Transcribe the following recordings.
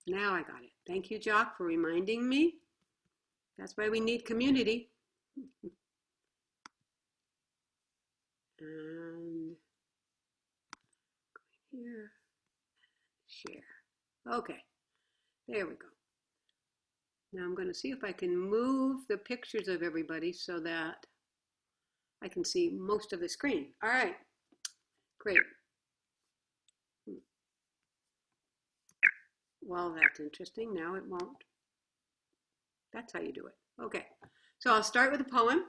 Now I got it. Thank you, Jock, for reminding me. That's why we need community. And here, share. Okay, there we go. Now I'm going to see if I can move the pictures of everybody so that I can see most of the screen. All right, great. Well, that's interesting. Now it won't. That's how you do it. Okay, so I'll start with a poem,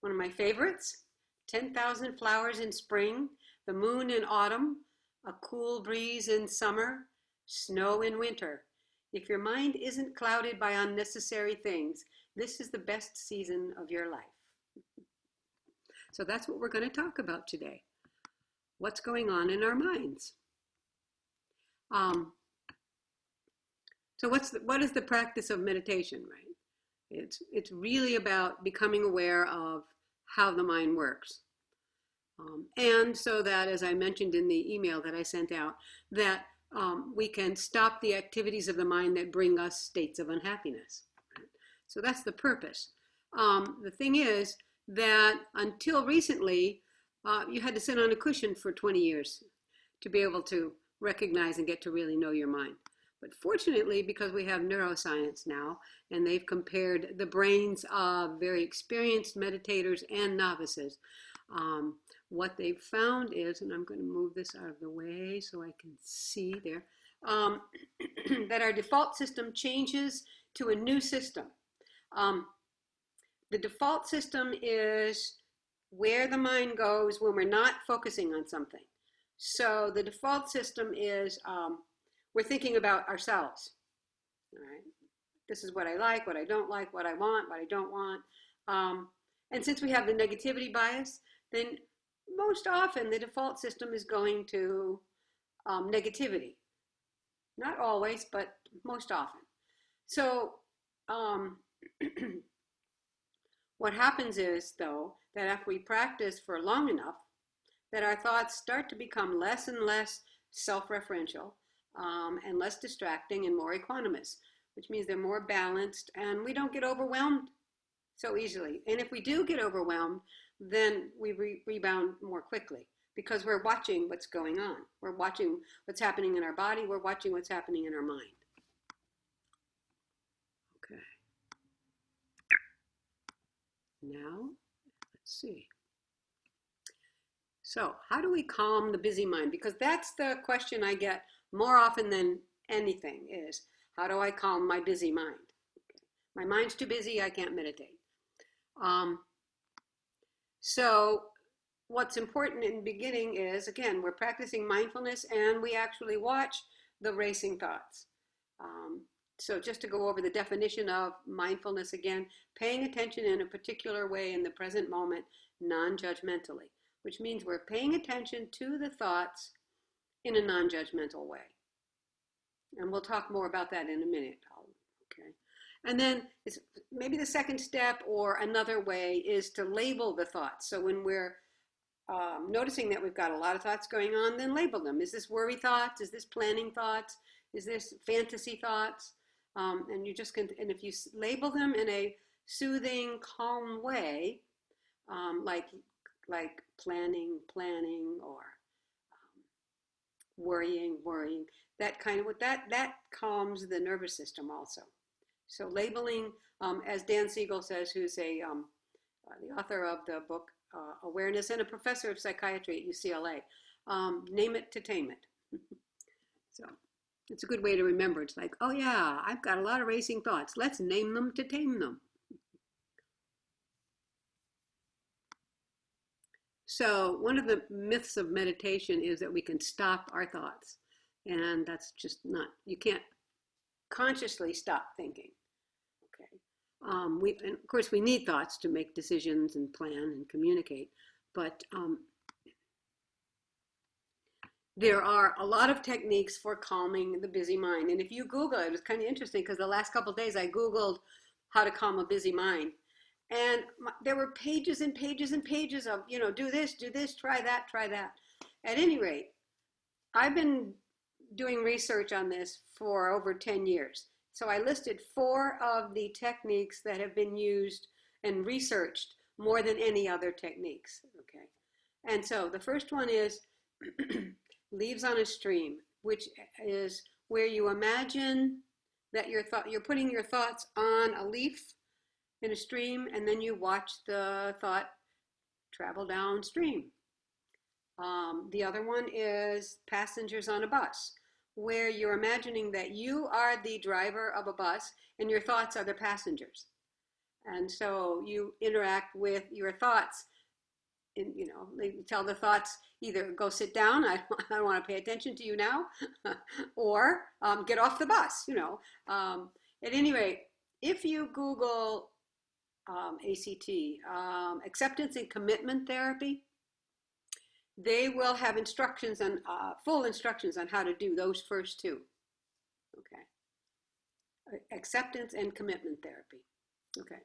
one of my favorites. 10,000 flowers in spring, the moon in autumn, a cool breeze in summer, snow in winter. If your mind isn't clouded by unnecessary things, this is the best season of your life. So that's what we're going to talk about today. What's going on in our minds? So what is the practice of meditation, right? It's really about becoming aware of how the mind works. And so that, as I mentioned in the email that I sent out, that we can stop the activities of the mind that bring us states of unhappiness. Right? So that's the purpose. The thing is that until recently, you had to sit on a cushion for 20 years to be able to recognize and get to really know your mind. But fortunately, because we have neuroscience now, and they've compared the brains of very experienced meditators and novices, what they've found is, and I'm going to move this out of the way so I can see there, that our default system changes to a new system. The default system is where the mind goes when we're not focusing on something. So the default system is we're thinking about ourselves. All right? This is what I like, what I don't like, what I want, what I don't want. And since we have the negativity bias, then most often the default system is going to negativity. Not always, but most often. So what happens is, though, that after we practice for long enough, that our thoughts start to become less and less self-referential and less distracting and more equanimous, which means they're more balanced and we don't get overwhelmed so easily. And if we do get overwhelmed, then we rebound more quickly because we're watching what's going on. We're watching what's happening in our body. We're watching what's happening in our mind. Okay. Now, let's see. So how do we calm the busy mind? Because that's the question I get more often than anything is, how do I calm my busy mind? Okay. My mind's too busy, I can't meditate. So what's important in the beginning is, again, we're practicing mindfulness and we actually watch the racing thoughts. So just to go over the definition of mindfulness again, paying attention in a particular way in the present moment, non-judgmentally, which means we're paying attention to the thoughts in a non-judgmental way. And we'll talk more about that in a minute. Okay. And then maybe the second step or another way is to label the thoughts. So when we're noticing that we've got a lot of thoughts going on, then label them. Is this worry thoughts? Is this planning thoughts? Is this fantasy thoughts? And you just can, and if you label them in a soothing, calm way, like planning, or worrying, that kind of that calms the nervous system also. So labeling, as Dan Siegel says, who's the author of the book Awareness and a professor of psychiatry at UCLA, name it to tame it. So it's a good way to remember. It's like, oh yeah, I've got a lot of racing thoughts. Let's name them to tame them. So one of the myths of meditation is that we can stop our thoughts. And that's just not, you can't consciously stop thinking. Okay. And of course, we need thoughts to make decisions and plan and communicate. But there are a lot of techniques for calming the busy mind. And if you Google it, it's kind of interesting because the last couple of days I Googled how to calm a busy mind. And there were pages and pages and pages of, do this, try that. At any rate, I've been doing research on this for over 10 years. So I listed 4 of the techniques that have been used and researched more than any other techniques. Okay. And so the first one is leaves on a stream, which is where you imagine that you're putting your thoughts on a leaf in a stream, and then you watch the thought travel downstream. The other one is passengers on a bus, where you're imagining that you are the driver of a bus and your thoughts are the passengers. And so you interact with your thoughts. They tell the thoughts either go sit down, I don't want to pay attention to you now, or get off the bus. At any rate, if you Google ACT, acceptance and commitment therapy, they will have instructions on full instructions on how to do those first 2. Okay, acceptance and commitment therapy. Okay.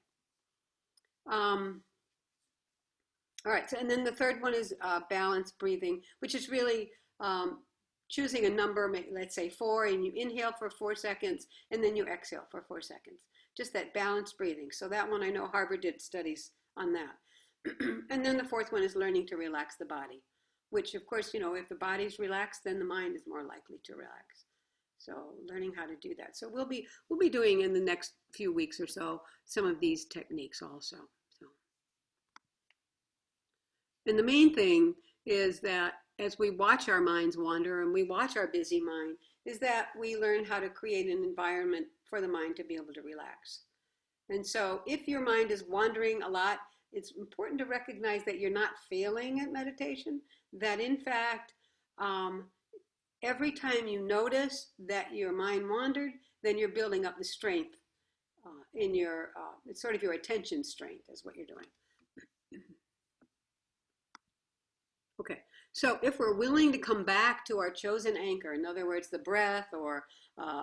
All right, so, and then the third one is balanced breathing, which is really choosing a number, let's say 4, and you inhale for 4 seconds, and then you exhale for 4 seconds. Just that balanced breathing. So that one, I know Harvard did studies on that. And then the 4th one is learning to relax the body, which of course, if the body's relaxed, then the mind is more likely to relax. So learning how to do that. So we'll be doing in the next few weeks or so some of these techniques also. And the main thing is that as we watch our minds wander and we watch our busy mind, is that we learn how to create an environment for the mind to be able to relax. And so if your mind is wandering a lot, it's important to recognize that you're not failing at meditation, that in fact, every time you notice that your mind wandered, then you're building up the strength in your, it's sort of your attention strength is what you're doing. Okay, so if we're willing to come back to our chosen anchor, in other words, the breath or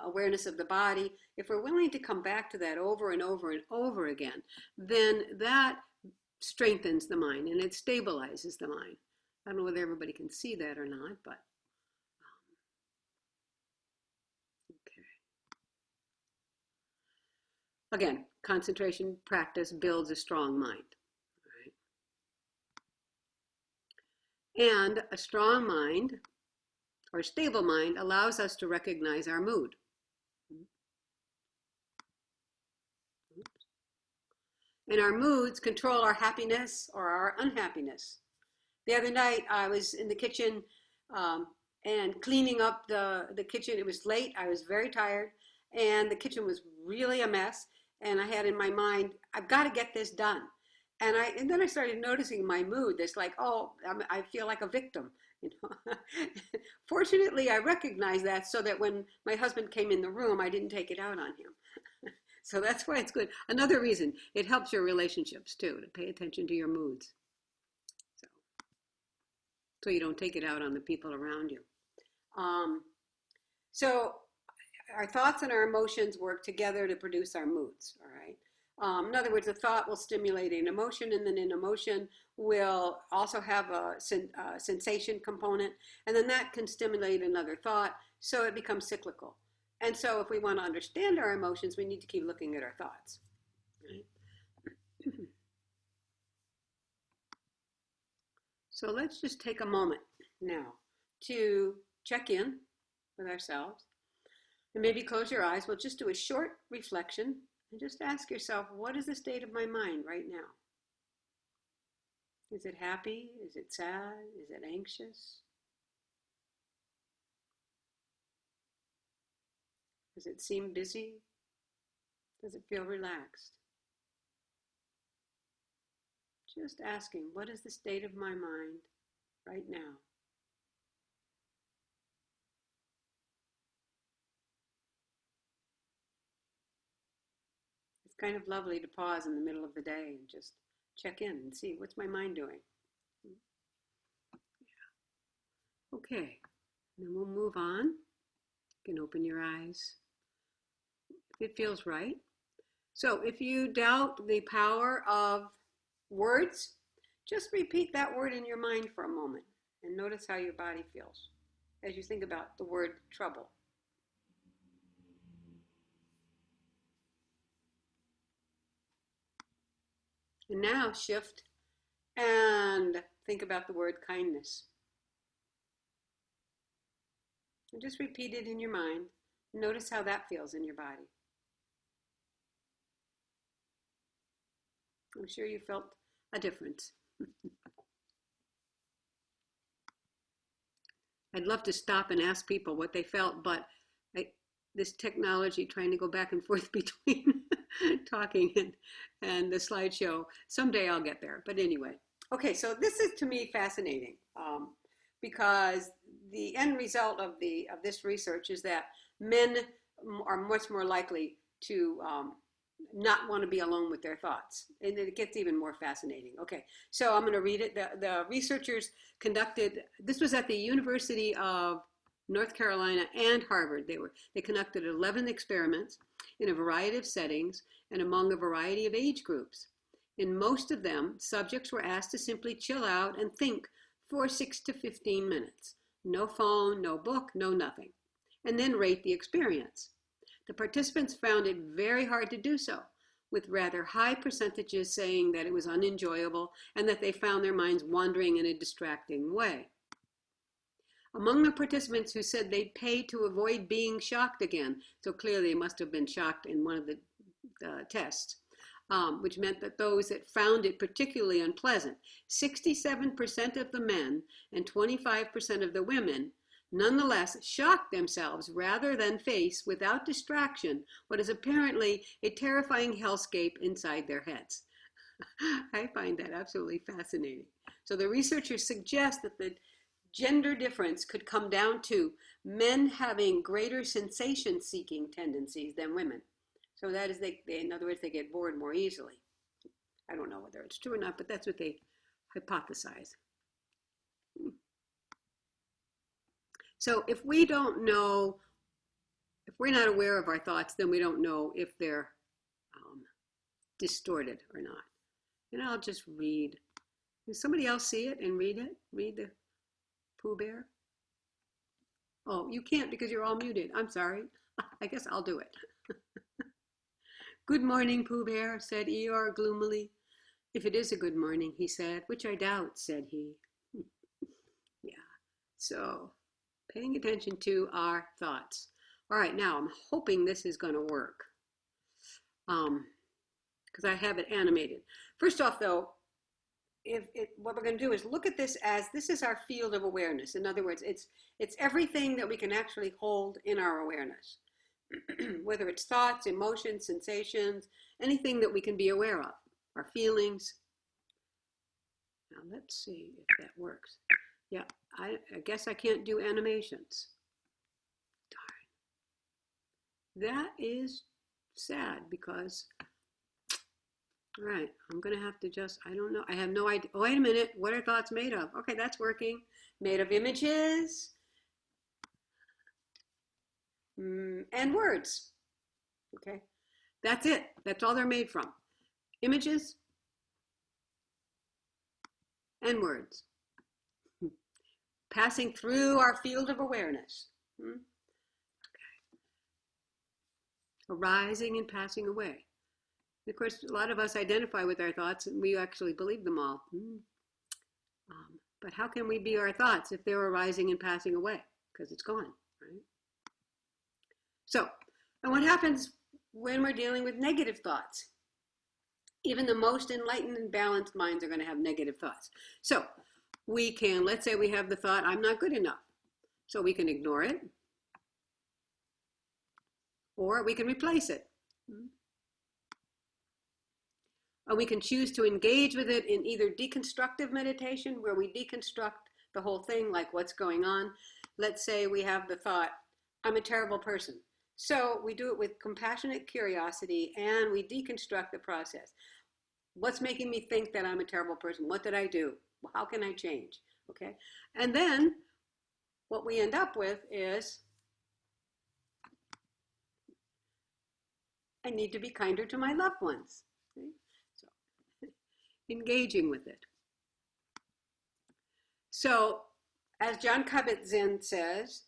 awareness of the body, if we're willing to come back to that over and over and over again, then that strengthens the mind and it stabilizes the mind. I don't know whether everybody can see that or not, but okay. Again, concentration practice builds a strong mind. And a strong mind or stable mind allows us to recognize our mood. And our moods control our happiness or our unhappiness. The other night I was in the kitchen and cleaning up the kitchen. It was late, I was very tired, and the kitchen was really a mess. And I had in my mind, I've got to get this done. And then I started noticing my mood. It's like, oh, I feel like a victim. Fortunately, I recognized that so that when my husband came in the room, I didn't take it out on him. So that's why it's good. Another reason, it helps your relationships too, to pay attention to your moods. So you don't take it out on the people around you. So our thoughts and our emotions work together to produce our moods, all right? In other words, a thought will stimulate an emotion, and then an emotion will also have a sensation component, and then that can stimulate another thought, so it becomes cyclical. And so if we want to understand our emotions, we need to keep looking at our thoughts. Right? So let's just take a moment now to check in with ourselves, and maybe close your eyes. We'll just do a short reflection. And just ask yourself, what is the state of my mind right now? Is it happy? Is it sad? Is it anxious? Does it seem busy? Does it feel relaxed? Just asking, what is the state of my mind right now? Kind of lovely to pause in the middle of the day and just check in and see, what's my mind doing? Yeah. Okay, and then we'll move on. You can open your eyes if it feels right. So if you doubt the power of words, just repeat that word in your mind for a moment and notice how your body feels. as you think about the word trouble. And now shift and think about the word kindness. And just repeat it in your mind. Notice how that feels in your body. I'm sure you felt a difference. I'd love to stop and ask people what they felt, but this technology trying to go back and forth between talking and the slideshow, someday I'll get there. But anyway, okay, so this is to me fascinating because the end result of this research is that men are much more likely to not want to be alone with their thoughts. And it gets even more fascinating. Okay, so I'm going to read it. The researchers conducted, this was at the University of North Carolina and Harvard. They conducted 11 experiments in a variety of settings and among a variety of age groups. In most of them, subjects were asked to simply chill out and think for 6 to 15 minutes. No phone, no book, no nothing. And then rate the experience. The participants found it very hard to do so, with rather high percentages saying that it was unenjoyable and that they found their minds wandering in a distracting way. Among the participants who said they'd pay to avoid being shocked again, so clearly they must have been shocked in one of the tests, which meant that those that found it particularly unpleasant, 67% of the men and 25% of the women nonetheless shocked themselves rather than face, without distraction, what is apparently a terrifying hellscape inside their heads. I find that absolutely fascinating. So the researchers suggest that the gender difference could come down to men having greater sensation-seeking tendencies than women. So that is, in other words, they get bored more easily. I don't know whether it's true or not, but that's what they hypothesize. So if we don't know, if we're not aware of our thoughts, then we don't know if they're distorted or not. And I'll just read. Does somebody else see it and read it? Read the Pooh Bear? Oh, you can't because you're all muted. I'm sorry. I guess I'll do it. Good morning, Pooh Bear, said Eeyore gloomily. If it is a good morning, he said, which I doubt, said he. Yeah, so paying attention to our thoughts. All right, now I'm hoping this is going to work because I have it animated. First off, though, what we're going to do is look at this as this is our field of awareness. In other words, it's everything that we can actually hold in our awareness, whether it's thoughts, emotions, sensations, anything that we can be aware of, our feelings. Now let's see if that works. Yeah, I guess I can't do animations. Darn. That is sad because, all right, I'm going to have to just, I don't know. I have no idea. Oh, wait a minute. What are thoughts made of? Okay, that's working. Made of images and words. Okay, that's it. That's all they're made from. Images and words. Passing through our field of awareness. Okay. Arising and passing away. Of course, a lot of us identify with our thoughts and we actually believe them all. But how can we be our thoughts if they're arising and passing away? Because it's gone, right? So, and what happens when we're dealing with negative thoughts? Even the most enlightened and balanced minds are going to have negative thoughts. So, we can, let's say we have the thought, I'm not good enough. So we can ignore it, or we can replace it. Or we can choose to engage with it in either deconstructive meditation, where we deconstruct the whole thing, like what's going on. Let's say we have the thought, I'm a terrible person. So we do it with compassionate curiosity and we deconstruct the process. What's making me think that I'm a terrible person? What did I do? How can I change? Okay. And then what we end up with is, I need to be kinder to my loved ones. Okay? So engaging with it. So As Jon Kabat-Zinn says,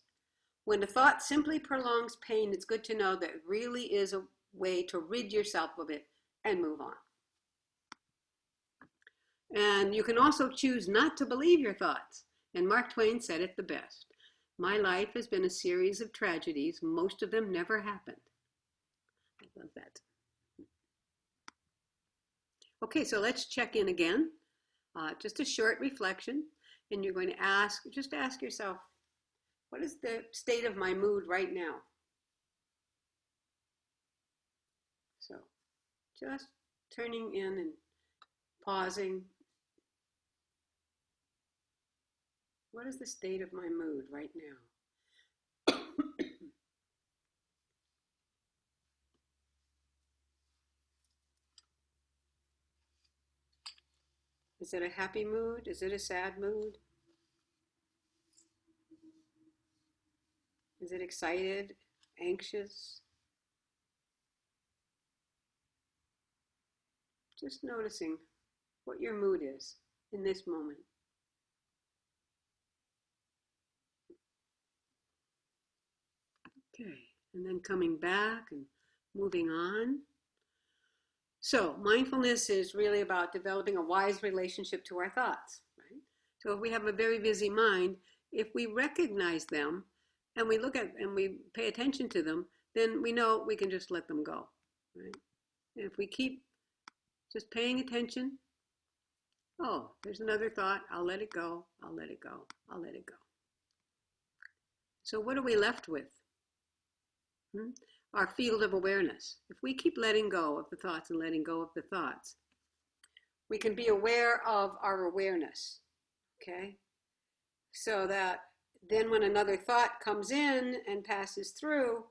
when a thought simply prolongs pain, it's good to know that it really is a way to rid yourself of it and move on. And you can also choose not to believe your thoughts. And Mark Twain said it the best. My life has been a series of tragedies. Most of them never happened. I love that. Okay, so let's check in again. Just a short reflection. And you're going to just ask yourself, what is the state of my mood right now? So just turning in and pausing. What is the state of my mood right now? Is it a happy mood? Is it a sad mood? Is it excited, anxious? Just noticing what your mood is in this moment. Okay, and then coming back and moving on. So mindfulness is really about developing a wise relationship to our thoughts, right? So if we have a very busy mind, if we recognize them and we look at and we pay attention to them, then we know we can just let them go, right? And if we keep just paying attention, oh, there's another thought, I'll let it go, I'll let it go, I'll let it go. So what are we left with? Our field of awareness. If we keep letting go of the thoughts and letting go of the thoughts, we can be aware of our awareness, okay? So that then when another thought comes in and passes through,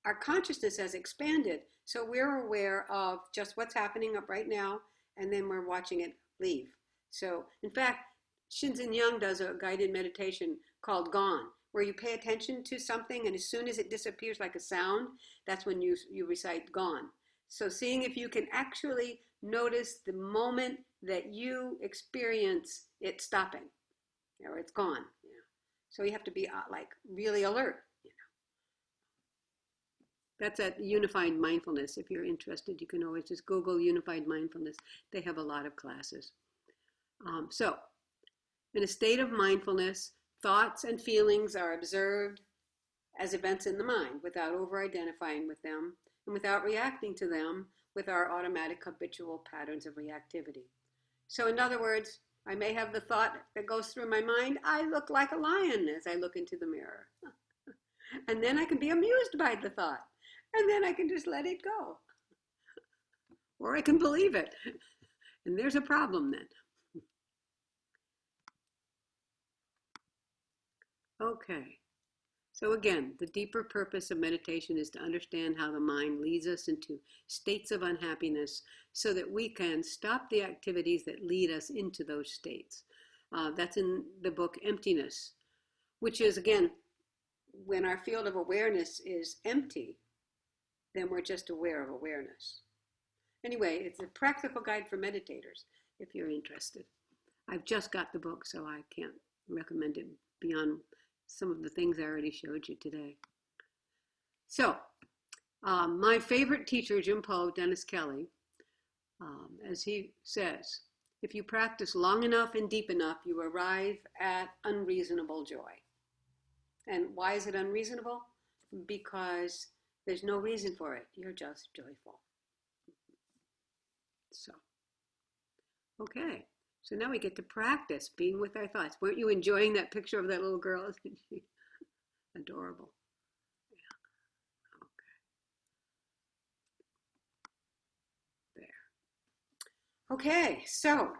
our consciousness has expanded. So we're aware of just what's happening up right now, and then we're watching it leave. So in fact, Shinzen Young does a guided meditation called Gone, where you pay attention to something, and as soon as it disappears like a sound, that's when you recite Gone. So seeing if you can actually notice the moment that you experience it stopping, or it's gone. So you have to be like really alert. That's at Unified Mindfulness. If you're interested, you can always just Google Unified Mindfulness. They have a lot of classes. So in a state of mindfulness, thoughts and feelings are observed as events in the mind without over-identifying with them and without reacting to them with our automatic habitual patterns of reactivity. So in other words, I may have the thought that goes through my mind, I look like a lion as I look into the mirror. And then I can be amused by the thought. And then I can just let it go. Or I can believe it. And there's a problem then. Okay. So again, the deeper purpose of meditation is to understand how the mind leads us into states of unhappiness so that we can stop the activities that lead us into those states. That's in the book Emptiness, which is, again, when our field of awareness is empty, then we're just aware of awareness. Anyway, it's a practical guide for meditators if you're interested. I've just got the book, so I can't recommend it beyond some of the things I already showed you today. So, my favorite teacher, Jumpo Dennis Kelly, as he says, if you practice long enough and deep enough, you arrive at unreasonable joy. And why is it unreasonable? Because there's no reason for it. You're just joyful. So, okay. So now we get to practice being with our thoughts. Weren't you enjoying that picture of that little girl? Isn't she adorable? Yeah. Okay. There. Okay, so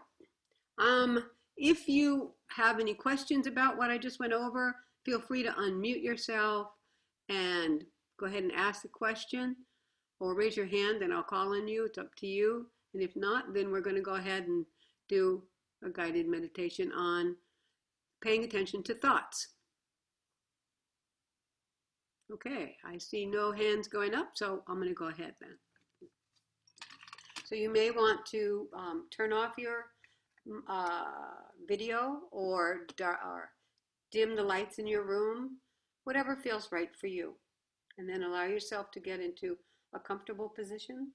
if you have any questions about what I just went over, feel free to unmute yourself and go ahead and ask the question, or raise your hand and I'll call on you. It's up to you. And if not, then we're going to go ahead and do a guided meditation on paying attention to thoughts. Okay, I see no hands going up, so I'm going to go ahead then. So you may want to turn off your video or dim the lights in your room, whatever feels right for you. And then allow yourself to get into a comfortable position.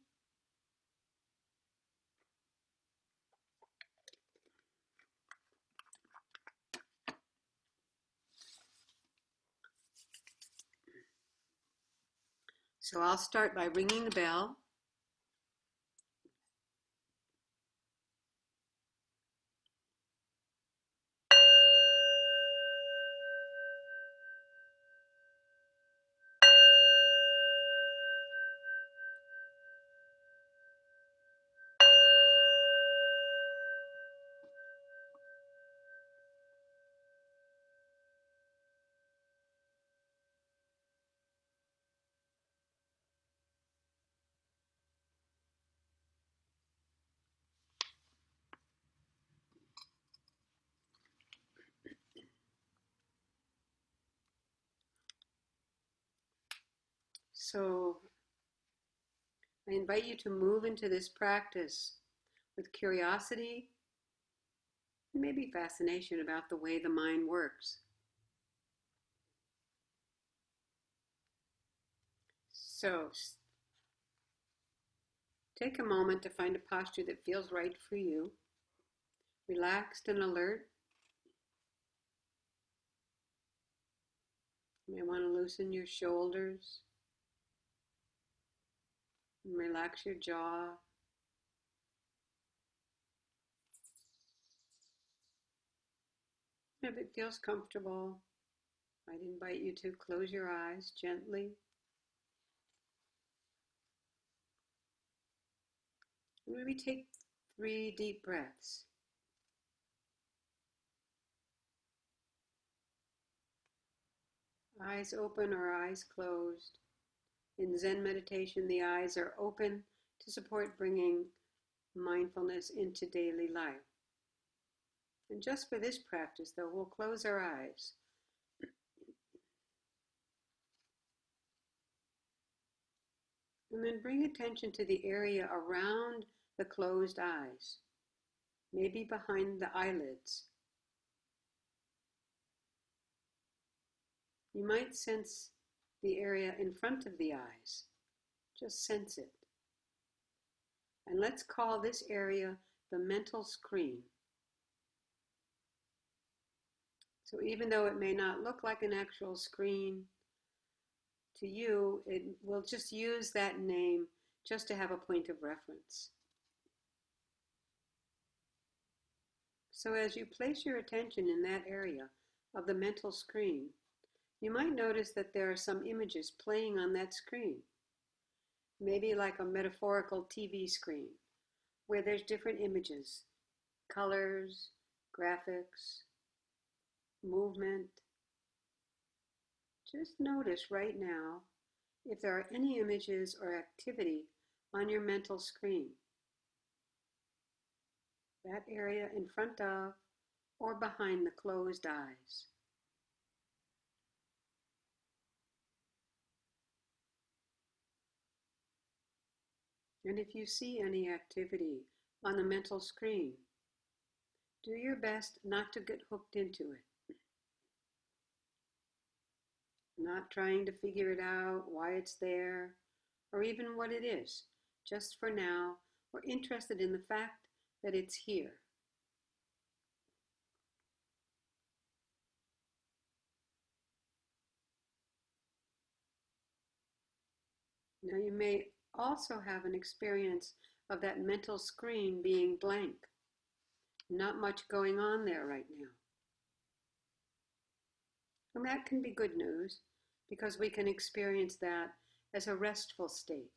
So I'll start by ringing the bell. So I invite you to move into this practice with curiosity and maybe fascination about the way the mind works. So take a moment to find a posture that feels right for you, relaxed and alert. You may want to loosen your shoulders and relax your jaw. If it feels comfortable, I'd invite you to close your eyes gently. And maybe take 3 deep breaths. Eyes open or eyes closed. In Zen meditation, the eyes are open to support bringing mindfulness into daily life. And just for this practice, though, we'll close our eyes. And then bring attention to the area around the closed eyes, maybe behind the eyelids. You might sense the area in front of the eyes. Just sense it. And let's call this area the mental screen. So even though it may not look like an actual screen to you, we'll just use that name just to have a point of reference. So as you place your attention in that area of the mental screen, you might notice that there are some images playing on that screen. Maybe like a metaphorical TV screen, where there's different images, colors, graphics, movement. Just notice right now if there are any images or activity on your mental screen. That area in front of or behind the closed eyes. And if you see any activity on the mental screen, do your best not to get hooked into it. Not trying to figure it out, why it's there, or even what it is. Just for now, we're interested in the fact that it's here. Now you may also have an experience of that mental screen being blank. Not much going on there right now. And that can be good news because we can experience that as a restful state.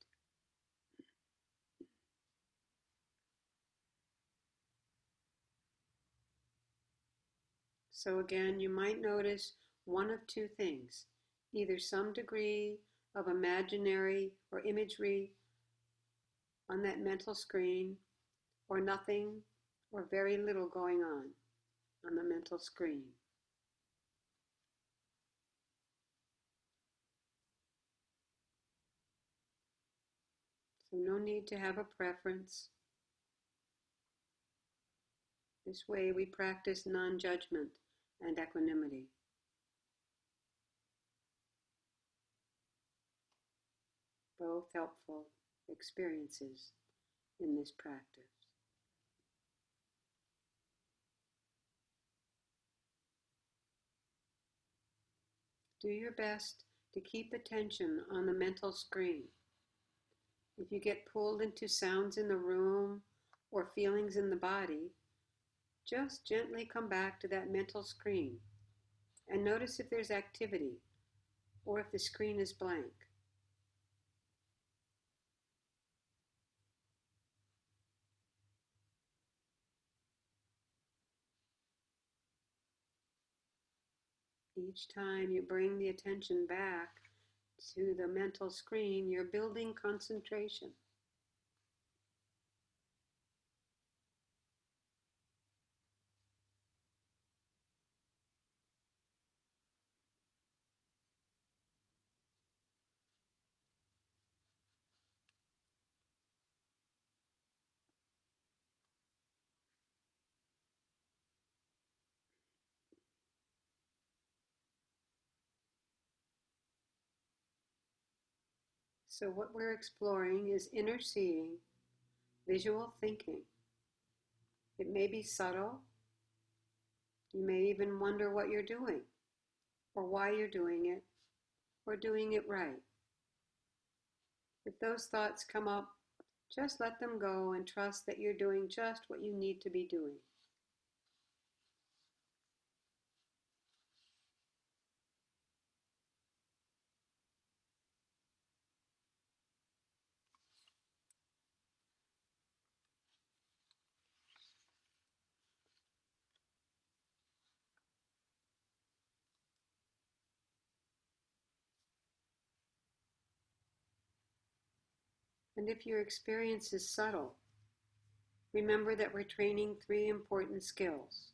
So again, you might notice one of two things, either some degree of imaginary or imagery on that mental screen, or nothing or very little going on the mental screen. So no need to have a preference. This way we practice non-judgment and equanimity. Both helpful experiences in this practice. Do your best to keep attention on the mental screen. If you get pulled into sounds in the room or feelings in the body, just gently come back to that mental screen and notice if there's activity or if the screen is blank. Each time you bring the attention back to the mental screen, you're building concentration. So what we're exploring is inner seeing, visual thinking. It may be subtle. You may even wonder what you're doing, or why you're doing it, or doing it right. If those thoughts come up, just let them go and trust that you're doing just what you need to be doing. And if your experience is subtle, remember that we're training 3 important skills.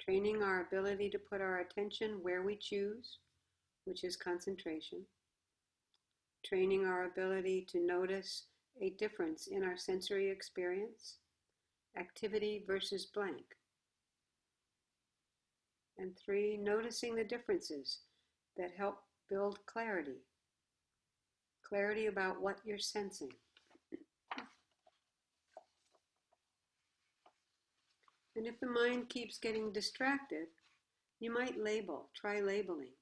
Training our ability to put our attention where we choose, which is concentration. Training our ability to notice a difference in our sensory experience, activity versus blank. And 3, noticing the differences that help build clarity. Clarity about what you're sensing. And if the mind keeps getting distracted, you might label, try labeling.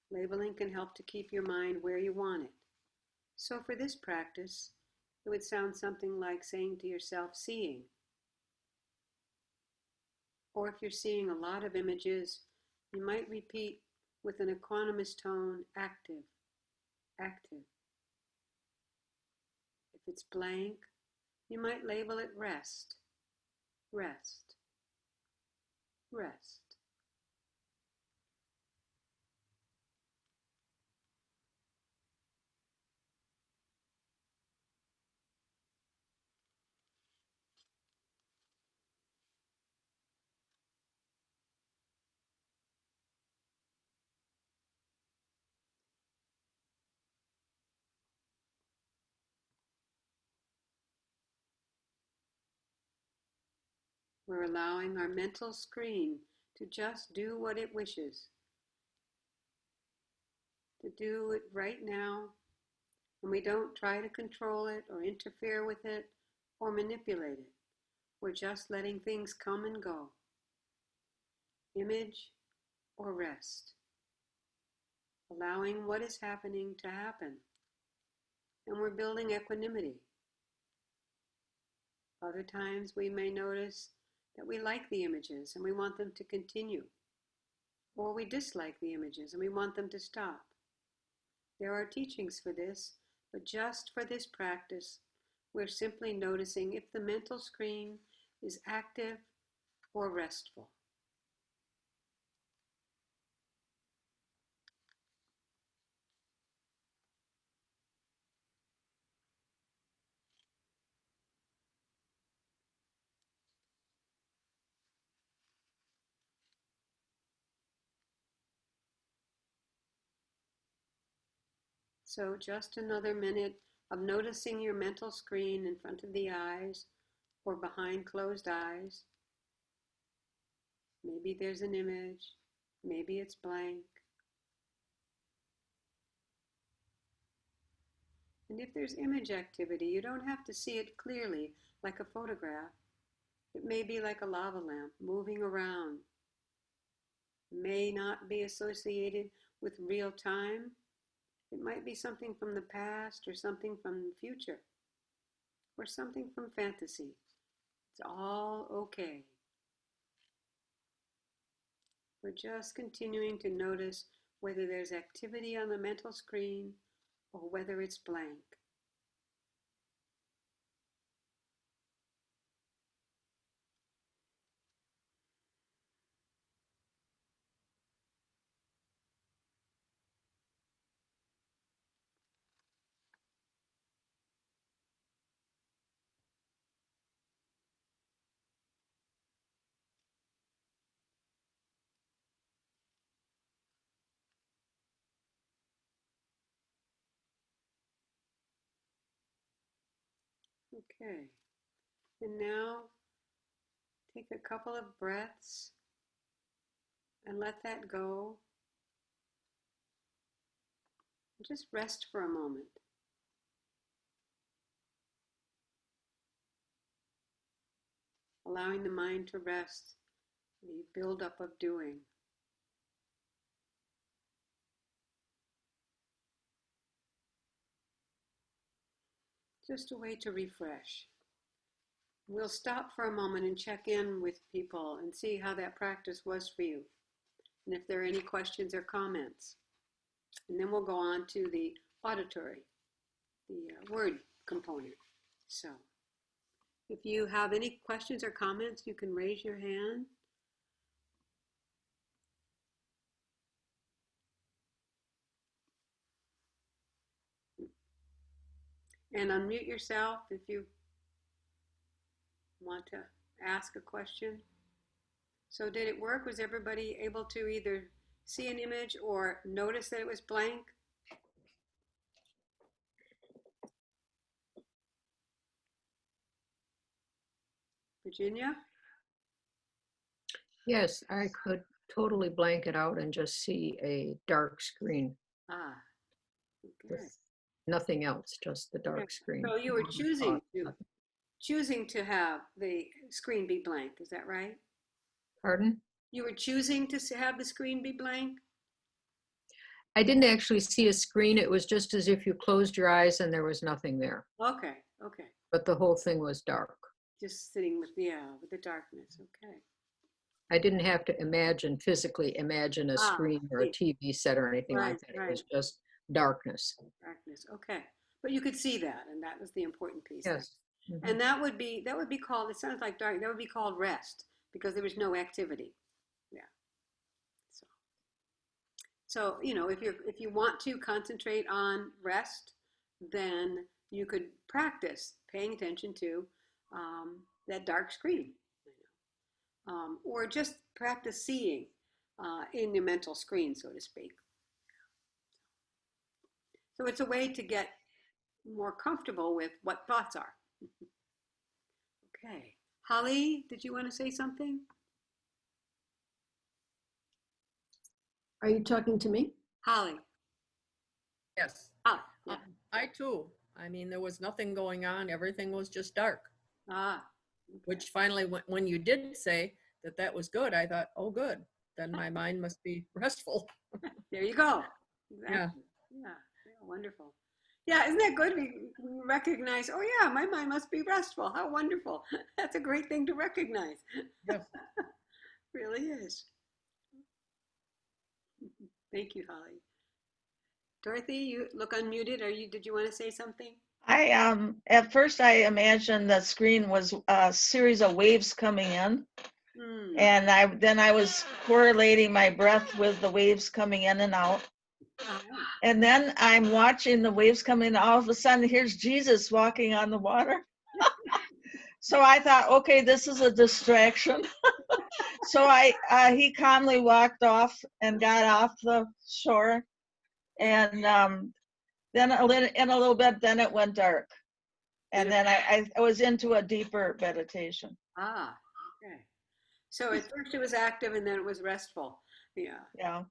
Labeling can help to keep your mind where you want it. So for this practice, it would sound something like saying to yourself, seeing. Or if you're seeing a lot of images, you might repeat with an equanimous tone, active, active. If it's blank, you might label it rest, rest, rest. We're allowing our mental screen to just do what it wishes, to do it right now, and we don't try to control it or interfere with it or manipulate it. We're just letting things come and go. Image or rest. Allowing what is happening to happen. And we're building equanimity. Other times we may notice that we like the images and we want them to continue. Or we dislike the images and we want them to stop. There are teachings for this, but just for this practice, we're simply noticing if the mental screen is active or restful. So just another minute of noticing your mental screen in front of the eyes, or behind closed eyes. Maybe there's an image, maybe it's blank. And if there's image activity, you don't have to see it clearly like a photograph. It may be like a lava lamp moving around. It may not be associated with real time. It might be something from the past or something from the future or something from fantasy. It's all okay. We're just continuing to notice whether there's activity on the mental screen or whether it's blank. Okay, and now take a couple of breaths and let that go. Just rest for a moment. Allowing the mind to rest, the buildup of doing. Just a way to refresh. We'll stop for a moment and check in with people and see how that practice was for you, and if there are any questions or comments. And then we'll go on to the auditory, the word component. So if you have any questions or comments, you can raise your hand. And unmute yourself if you want to ask a question. So did it work? Was everybody able to either see an image or notice that it was blank? Virginia? Yes, I could totally blank it out and just see a dark screen Ah, okay. with nothing else, just the dark screen. So you were choosing to have the screen be blank, is that right? Pardon? You were choosing to have the screen be blank? I didn't actually see a screen. It was just as if you closed your eyes and there was nothing there. Okay, okay. But the whole thing was dark. Just sitting with the darkness, okay. I didn't have to physically imagine a screen or a TV set or anything like that. It was just darkness. Darkness, okay. But you could see that, and that was the important piece. Yes. Mm-hmm. And that would be called, it sounds like dark, that would be called rest, because there was no activity. Yeah. So you know, if you want to concentrate on rest, then you could practice paying attention to that dark screen, or just practice seeing in the mental screen, so to speak. So it's a way to get more comfortable with what thoughts are. Okay. Holly, did you want to say something? Are you talking to me? Holly. Yes. Ah, yeah. I too. I mean, there was nothing going on. Everything was just dark. Ah. Okay. Which finally, when you did say that was good, I thought, oh, good. Then my mind must be restful. There you go. Exactly. Yeah. Yeah. Wonderful. Yeah, isn't that good? We recognize, oh yeah, my mind must be restful. How wonderful. That's a great thing to recognize. Yes. Really is. Thank you, Holly. Dorothy, you look unmuted. Did you want to say something? At first I imagined the screen was a series of waves coming in. And I was correlating my breath with the waves coming in and out. And then I'm watching the waves come in. All of a sudden, here's Jesus walking on the water. So I thought, okay, this is a distraction. So he calmly walked off and got off the shore. And then in a little bit, then it went dark. And then I was into a deeper meditation. Ah, okay. So at first it was active and then it was restful. Yeah. Yeah.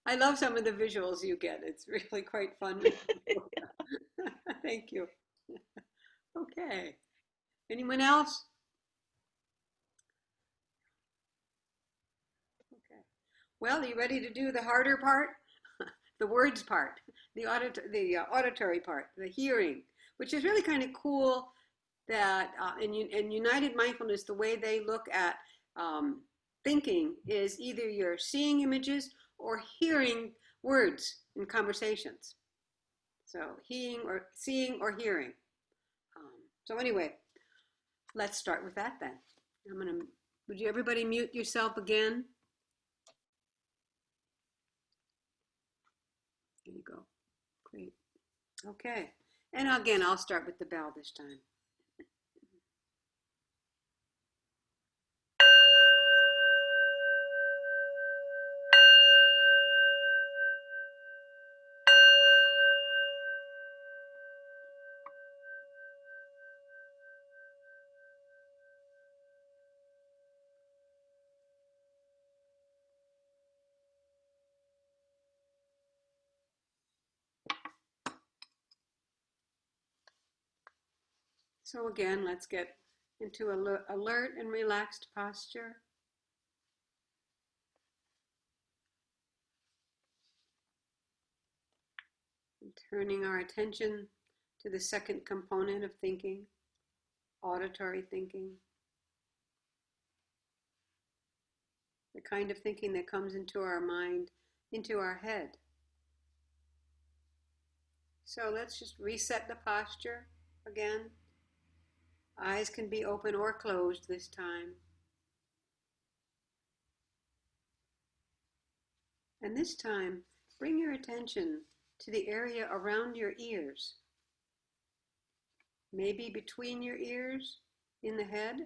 I love some of the visuals you get. It's really quite fun. Thank you. Okay. Anyone else? Okay. Well, are you ready to do the harder part? The words part, the auditory part, the hearing, which is really kind of cool that in United Mindfulness, the way they look at thinking is either you're seeing images or hearing words in conversations. So seeing or hearing. So anyway, let's start with that then. Would you everybody mute yourself again? There you go. Great. Okay. And again, I'll start with the bell this time. So again, let's get into alert and relaxed posture. And turning our attention to the second component of thinking, auditory thinking. The kind of thinking that comes into our mind, into our head. So let's just reset the posture again. Eyes can be open or closed this time. And this time, bring your attention to the area around your ears. Maybe between your ears, in the head,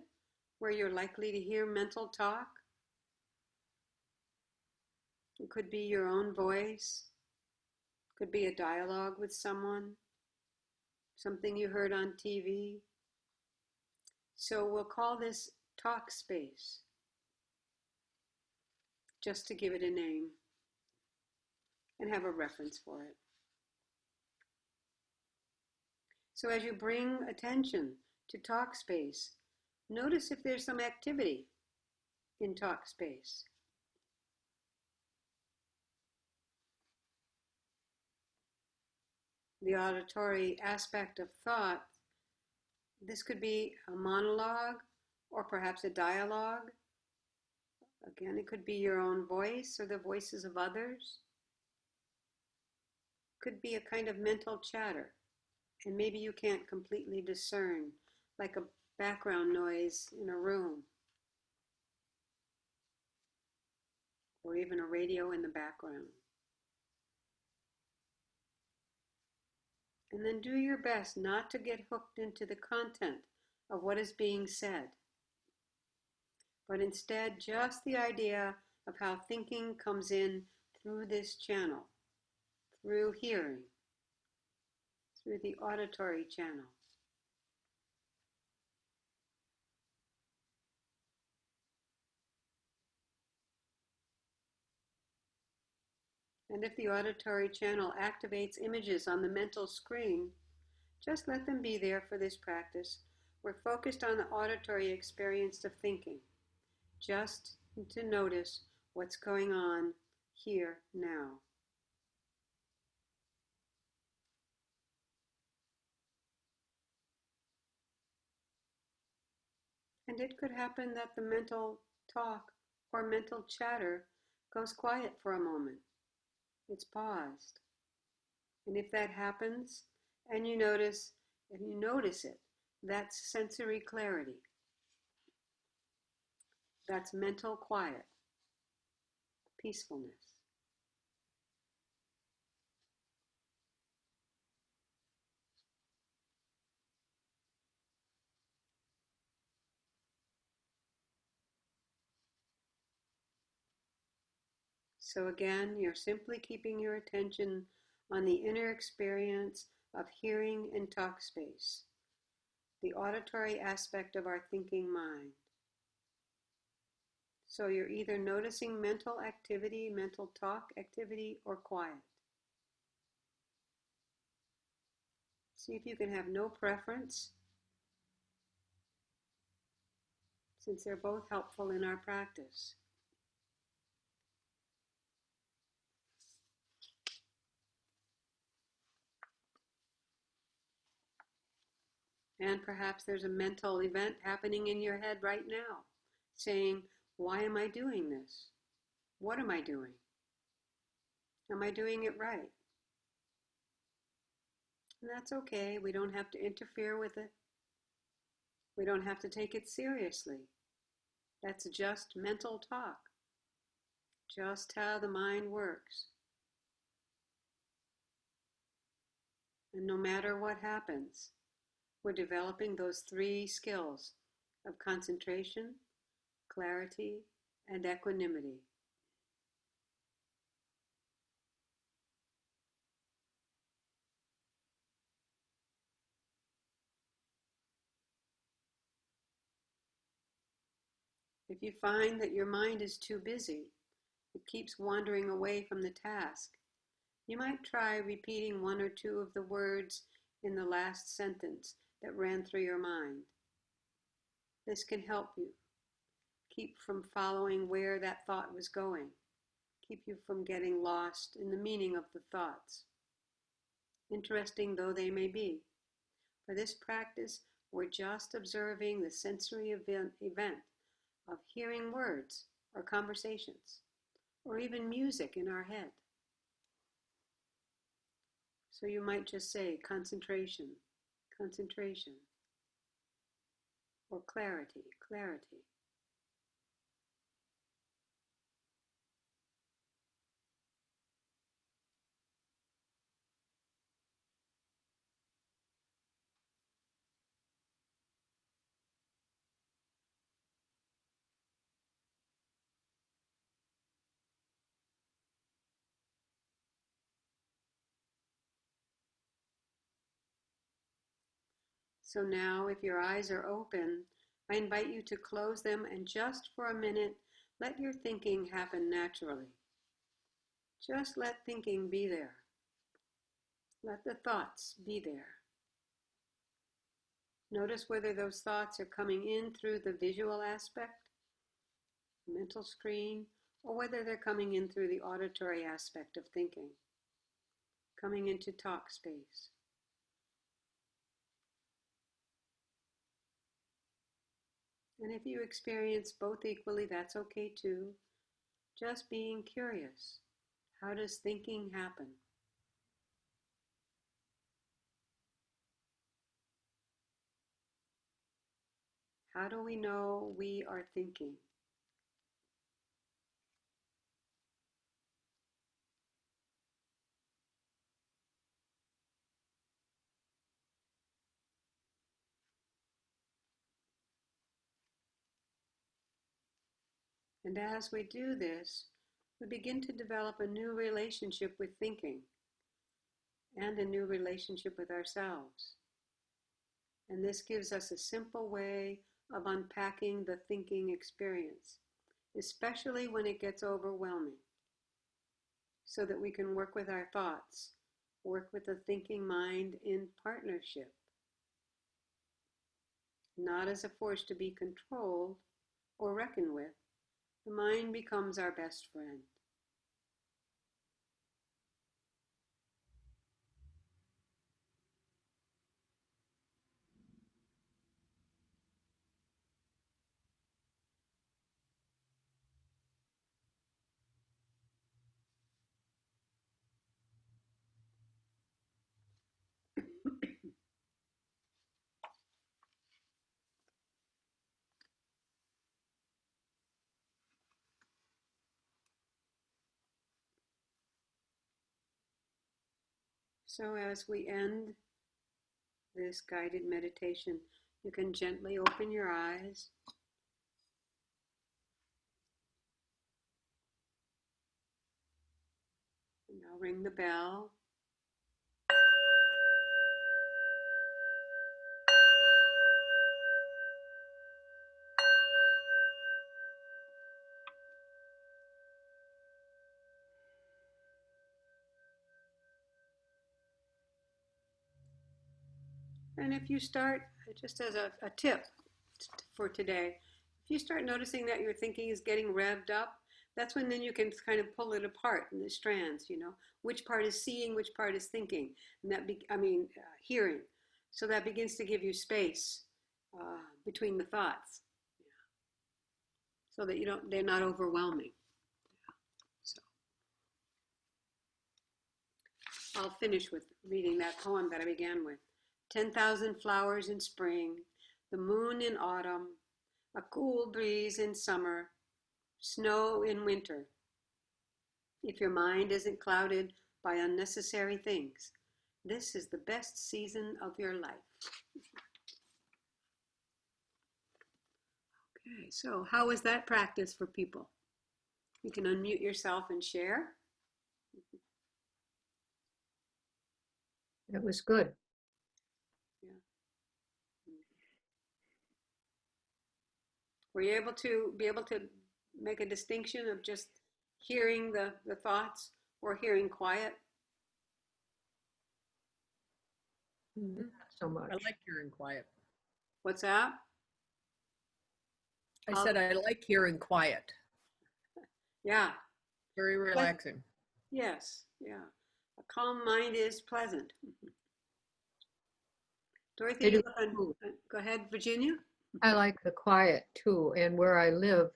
where you're likely to hear mental talk. It could be your own voice. It could be a dialogue with someone, something you heard on TV. So we'll call this talk space, just to give it a name and have a reference for it. So as you bring attention to talk space, notice if there's some activity in talk space. The auditory aspect of thought, this could be a monologue or perhaps a dialogue. Again, it could be your own voice or the voices of others. Could be a kind of mental chatter, and maybe you can't completely discern, like a background noise in a room, or even a radio in the background. And then do your best not to get hooked into the content of what is being said, but instead just the idea of how thinking comes in through this channel, through hearing, through the auditory channel. And if the auditory channel activates images on the mental screen, just let them be there for this practice. We're focused on the auditory experience of thinking, just to notice what's going on here now. And it could happen that the mental talk or mental chatter goes quiet for a moment. It's paused. And if that happens, and you notice it, that's sensory clarity. That's mental quiet, peacefulness. So again, you're simply keeping your attention on the inner experience of hearing and talk space, the auditory aspect of our thinking mind. So you're either noticing mental activity, mental talk activity, or quiet. See if you can have no preference, since they're both helpful in our practice. And perhaps there's a mental event happening in your head right now, saying, why am I doing this? What am I doing? Am I doing it right? And that's okay. We don't have to interfere with it. We don't have to take it seriously. That's just mental talk, just how the mind works. And no matter what happens, we're developing those 3 skills of concentration, clarity, and equanimity. If you find that your mind is too busy, it keeps wandering away from the task, you might try repeating 1 or 2 of the words in the last sentence that ran through your mind. This can help you keep from following where that thought was going, keep you from getting lost in the meaning of the thoughts, interesting though they may be. For this practice, we're just observing the sensory event of hearing words or conversations, or even music in our head. So you might just say concentration, concentration, or clarity, clarity. So now, if your eyes are open, I invite you to close them and just for a minute, let your thinking happen naturally. Just let thinking be there. Let the thoughts be there. Notice whether those thoughts are coming in through the visual aspect, mental screen, or whether they're coming in through the auditory aspect of thinking, coming into talk space. And if you experience both equally, that's okay too. Just being curious. How does thinking happen? How do we know we are thinking? And as we do this, we begin to develop a new relationship with thinking and a new relationship with ourselves. And this gives us a simple way of unpacking the thinking experience, especially when it gets overwhelming, so that we can work with our thoughts, work with the thinking mind in partnership, not as a force to be controlled or reckoned with. The mind becomes our best friend. So as we end this guided meditation, you can gently open your eyes. And I'll ring the bell. And if you start, just as a tip for today, if you start noticing that your thinking is getting revved up, that's when then you can kind of pull it apart in the strands, which part is seeing, which part is thinking, and hearing. So that begins to give you space between the thoughts, so that they're not overwhelming. So I'll finish with reading that poem that I began with. 10,000 flowers in spring, the moon in autumn, a cool breeze in summer, snow in winter. If your mind isn't clouded by unnecessary things, this is the best season of your life. Okay, so how was that practice for people? You can unmute yourself and share. It was good. Were you able to make a distinction of just hearing the thoughts or hearing quiet? Not so much. I like hearing quiet. What's that? I said I like hearing quiet. Yeah. Very relaxing. Yes. Yeah. A calm mind is pleasant. Dorothy, go ahead, Virginia. I like the quiet too. And where I live,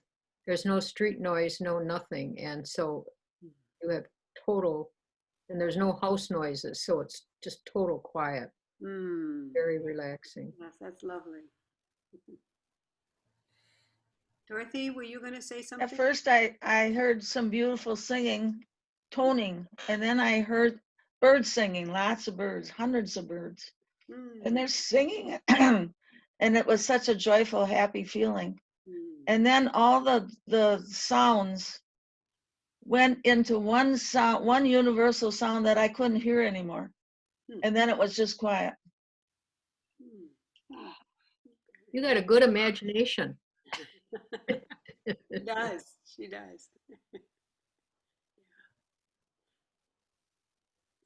there's no street noise, no nothing. And so you have total, and there's no house noises. So it's just total quiet. Very relaxing. Yes, that's lovely. Dorothy, were you going to say something? At first, I heard some beautiful singing, toning, and then I heard birds singing, lots of birds, hundreds of birds. And they're singing, and it was such a joyful, happy feeling. And then all the sounds went into one sound, one universal sound that I couldn't hear anymore. And then it was just quiet. You got a good imagination. She does. She does.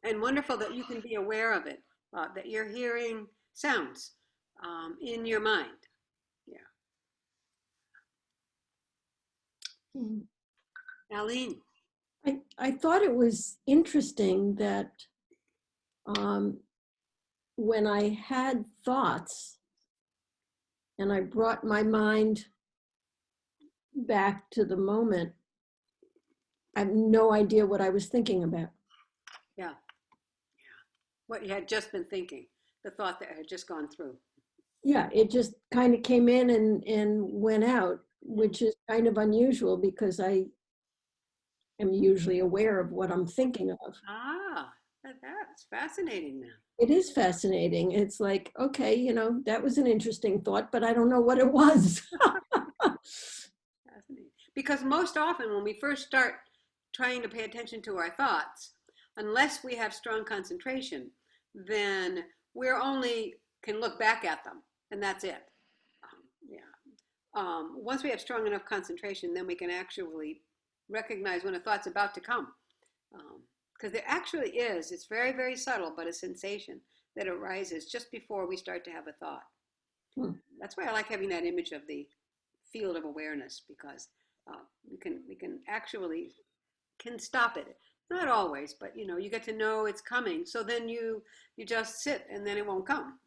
And wonderful that you can be aware of it, that you're hearing sounds in your mind. Yeah. Aline. I thought it was interesting that when I had thoughts and I brought my mind back to the moment, I have no idea what I was thinking about. Yeah. What you had just been thinking, the thought that had just gone through. Yeah, it just kind of came in and went out, which is kind of unusual because I am usually aware of what I'm thinking of. Ah, that's fascinating then. It is fascinating. It's like, okay, that was an interesting thought, but I don't know what it was. Fascinating. Because most often when we first start trying to pay attention to our thoughts, unless we have strong concentration, then we're only can look back at them, and that's it. Once we have strong enough concentration, then we can actually recognize when a thought's about to come. Because there actually is, it's very, very subtle, but a sensation that arises just before we start to have a thought. That's why I like having that image of the field of awareness, because we can actually stop it. Not always, but you get to know it's coming. So then you just sit and then it won't come.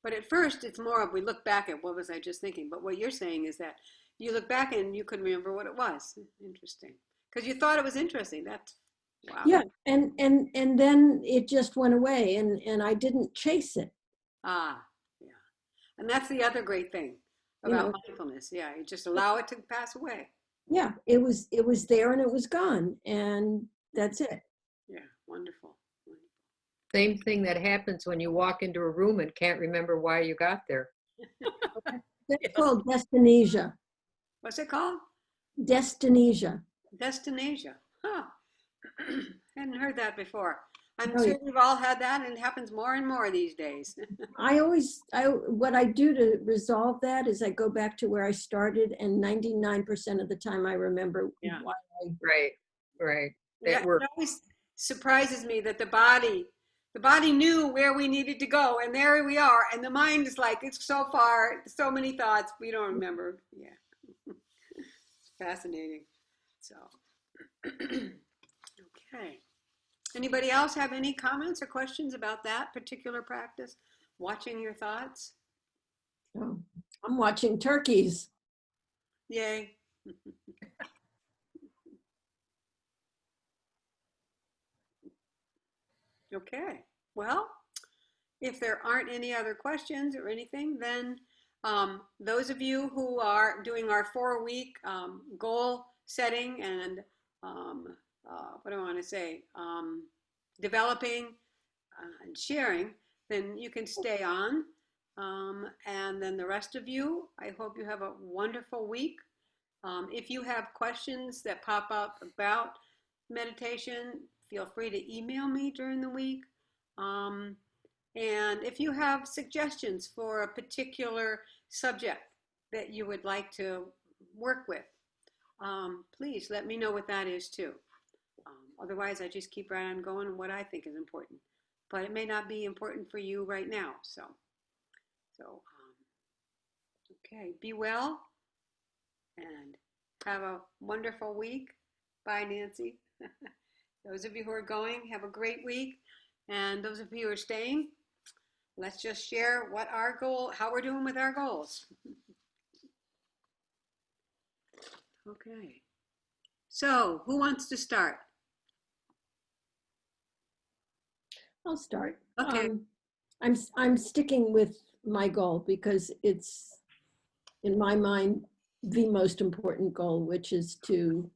But at first it's more of we look back at what was I just thinking. But what you're saying is that you look back and you couldn't remember what it was. Interesting. Because you thought it was interesting. That's wow. Yeah, and then it just went away and I didn't chase it. Ah, yeah. And that's the other great thing about mindfulness. Yeah, you just allow it to pass away. Yeah, it was there and it was gone, and that's it. Yeah, wonderful. Same thing that happens when you walk into a room and can't remember why you got there. That's called dyskinesia. What's it called? Dyskinesia. Dyskinesia. Huh. Hadn't heard that before. I'm Oh, sure yeah. we've all had that, and it happens more and more these days. What I do to resolve that is I go back to where I started, and 99% of the time I remember Yeah. why Right. Yeah, That works. it always surprises me that the body The body knew where we needed to go, and there we are. And the mind is like, it's so far, so many thoughts, we don't remember. Yeah. It's fascinating. So, okay. Anybody else have any comments or questions about that particular practice? Watching your thoughts? Oh, I'm watching turkeys. Yay. Okay. Well, if there aren't any other questions or anything, then those of you who are doing our 4-week goal setting and what do I want to say, developing and sharing, then you can stay on. And then the rest of you, I hope you have a wonderful week. If you have questions that pop up about meditation, feel free to email me during the week. And if you have suggestions for a particular subject that you would like to work with, please let me know what that is too. Otherwise, I just keep right on going what I think is important. But it may not be important for you right now. So okay, be well and have a wonderful week. Bye, Nancy. Those of you who are going, have a great week. And those of you who are staying, let's just share what our goal, how we're doing with our goals. Okay. So who wants to start? I'll start. Okay. I'm sticking with my goal because it's, in my mind, the most important goal, which is to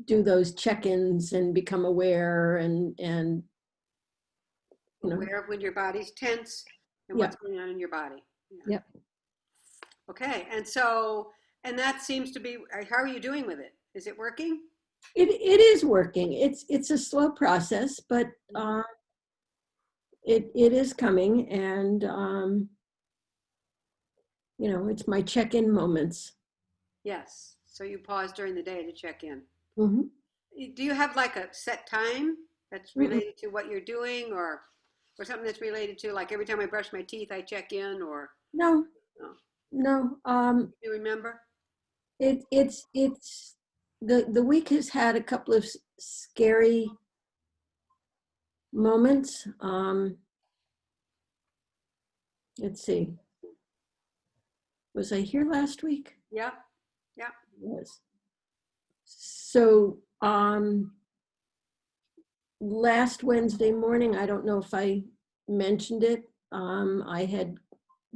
do those check-ins and become aware and you know. Aware of when your body's tense and what's going on in your body. Yeah. Yep. Okay. And so, and that seems to be, how are you doing with it? Is it working? It is working. It's a slow process, but it is coming, and you know, it's my check-in moments. Yes. So you pause during the day to check in. Mm-hmm. Do you have like a set time that's related to what you're doing, or something that's related to, like, every time I brush my teeth, I check in, or No, No. no. do you remember? It's the week has had a couple of scary moments. Let's see. Was I here last week? Yeah. Yeah. Yes. So last Wednesday morning, I don't know if I mentioned it. I had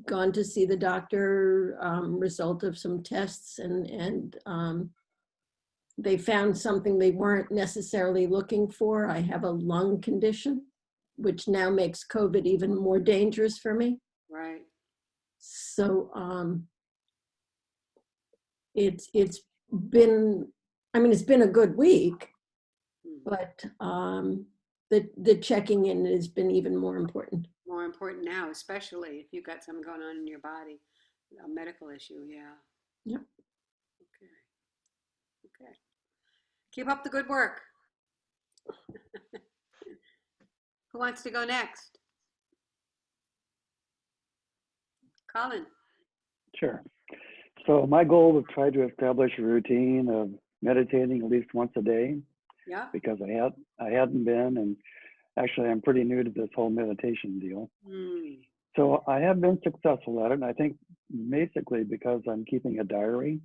gone to see the doctor, result of some tests, and they found something they weren't necessarily looking for. I have a lung condition, which now makes COVID even more dangerous for me. Right. So it's been, I mean, it's been a good week, but the checking in has been even more important. More important now, especially if you've got something going on in your body, a medical issue. Yeah. Yep. Okay. Okay. Keep up the good work. Who wants to go next? Colin. Sure. So my goal was try to establish a routine of meditating at least once a day Yeah. because I hadn't been, and actually I'm pretty new to this whole meditation deal. Mm. So I have been successful at it, and I think basically because I'm keeping a diary.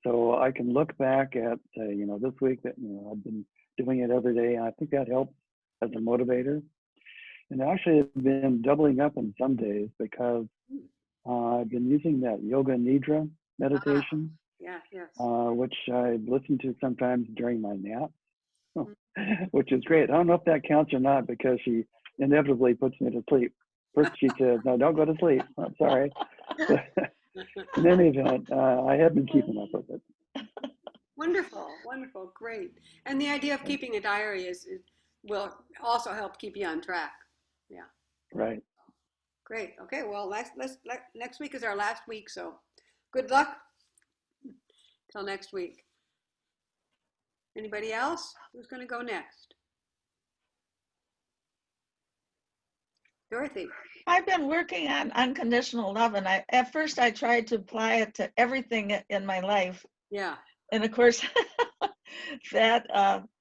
So I can look back at, you know, this week that, you know, I've been doing it every day, and I think that helps as a motivator. And actually I've been doubling up on some days because I've been using that Yoga Nidra meditation, Yeah. Yes. which I listen to sometimes during my nap, which is great. I don't know if that counts or not because she inevitably puts me to sleep. First she says, no, don't go to sleep. I'm sorry. In any event, I have been keeping up with it. Wonderful. Wonderful. Great. And the idea of keeping a diary will also help keep you on track. Yeah. Right. Great. Okay. Well, next week is our last week, so good luck till next week. Anybody else? Who's going to go next? Dorothy. I've been working on unconditional love, and at first I tried to apply it to everything in my life. Yeah. And of course, that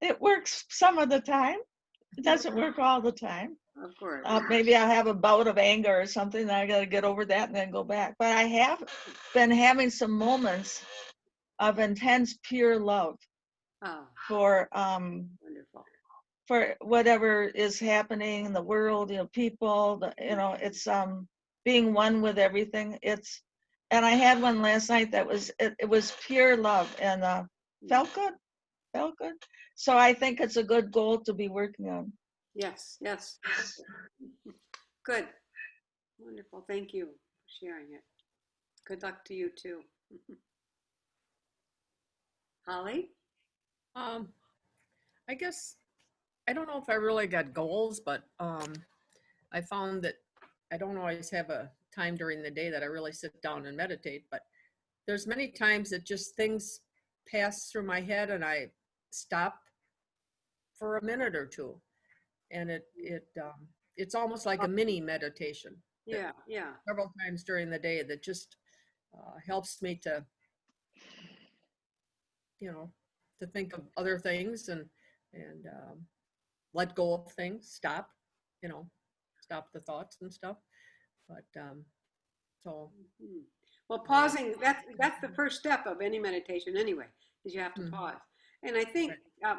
it works some of the time. It doesn't work all the time. Of course. Maybe I'll have a bout of anger or something, and I got to get over that and then go back. But I have been having some moments of intense, pure love Oh, for wonderful. for whatever is happening in the world, people, it's being one with everything. And I had one last night that it was pure love and felt good. So I think it's a good goal to be working on. Yes, yes. Good. Wonderful. Thank you for sharing it. Good luck to you too. Holly? I guess, I don't know if I really got goals, but I found that I don't always have a time during the day that I really sit down and meditate, but there's many times that just things pass through my head and I stop for a minute or two. And it's almost like a mini meditation. Yeah, yeah. Several times during the day that just helps me to, to think of other things and let go of things, stop the thoughts and stuff. But so Mhm. Well, pausing, that's the first step of any meditation anyway, is you have to Mhm. pause. And I think,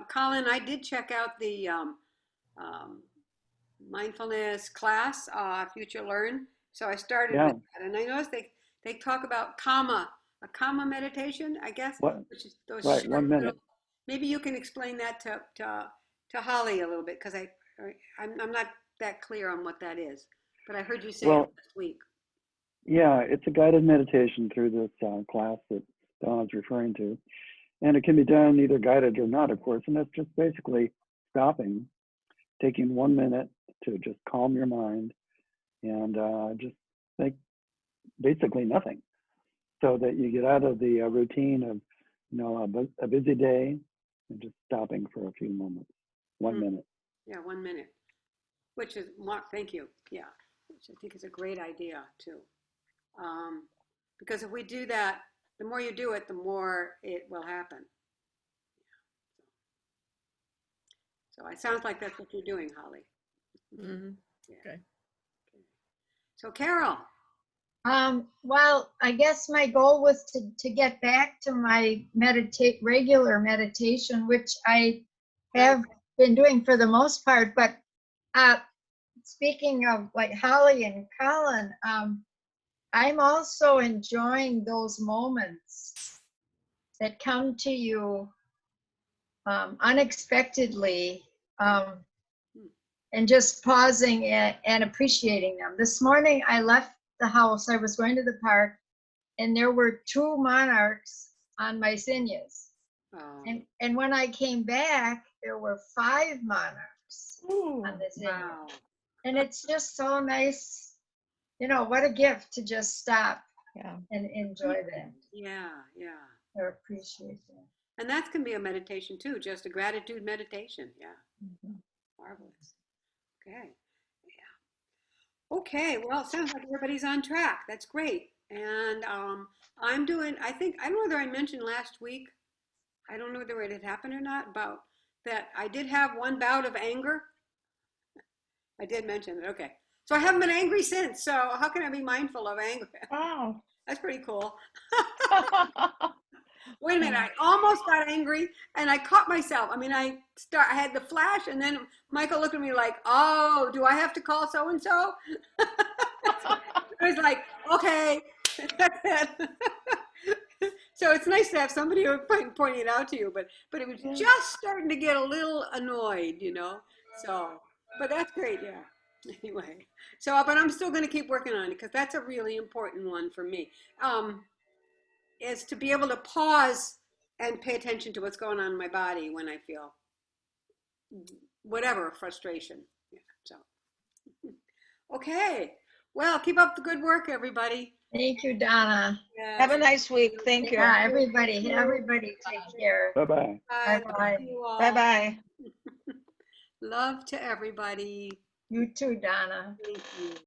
Colin, I did check out the mindfulness class, Future Learn. So I started Yeah. with that. And I noticed they talk about a karma meditation, I guess. What? Which is those Right, short 1 minute. maybe you can explain that to Holly a little bit, because I'm not that clear on what that is. But I heard you say it Well, last week. yeah, it's a guided meditation through this class that Donna's referring to. And it can be done either guided or not, of course. And that's just basically stopping, taking 1 minute to just calm your mind and just think basically nothing, so that you get out of the routine of, a busy day and just stopping for a few moments, 1 Mm. minute. Yeah, 1 minute, which is, Mark, thank you. Yeah, which I think is a great idea too. Because if we do that, the more you do it, the more it will happen. So it sounds like that's what you're doing, Holly. mhm. Yeah. Okay. So Carol, Well, I guess my goal was to get back to my regular meditation, which I have been doing for the most part. But speaking of like Holly and Colin, I'm also enjoying those moments that come to you unexpectedly, and just pausing and appreciating them. This morning I left the house, I was going to the park, and there were 2 monarchs on my zinnias. And when I came back, there were 5 monarchs on the zinnia. wow. And it's just so nice, what a gift to just stop Yeah. and enjoy that Yeah, yeah. or appreciate that. And that can be a meditation too, just a gratitude meditation. Yeah. Marvelous. Okay. Yeah. Okay. Well, it sounds like everybody's on track. That's great. And I don't know whether I mentioned last week, I don't know whether it had happened or not, about that I did have one bout of anger. I did mention it. Okay. So I haven't been angry since. So how can I be mindful of anger? Wow. That's pretty cool. Wait a minute, I almost got angry and I caught myself. I mean, I had the flash and then Michael looked at me like, oh, do I have to call so-and-so? I was like, okay. So it's nice to have somebody who pointing it out to you, but it was just starting to get a little annoyed, So, but that's great, yeah. Anyway, so, but I'm still going to keep working on it because that's a really important one for me. Is to be able to pause and pay attention to what's going on in my body when I feel whatever frustration. Yeah, so, okay. Well, keep up the good work, everybody. Thank you, Donna. Yes. Have a nice week. Thank you. Yeah, everybody take care. Bye-bye. Bye. Bye-bye. Thank you all. Bye-bye. Love to everybody. You too, Donna. Thank you.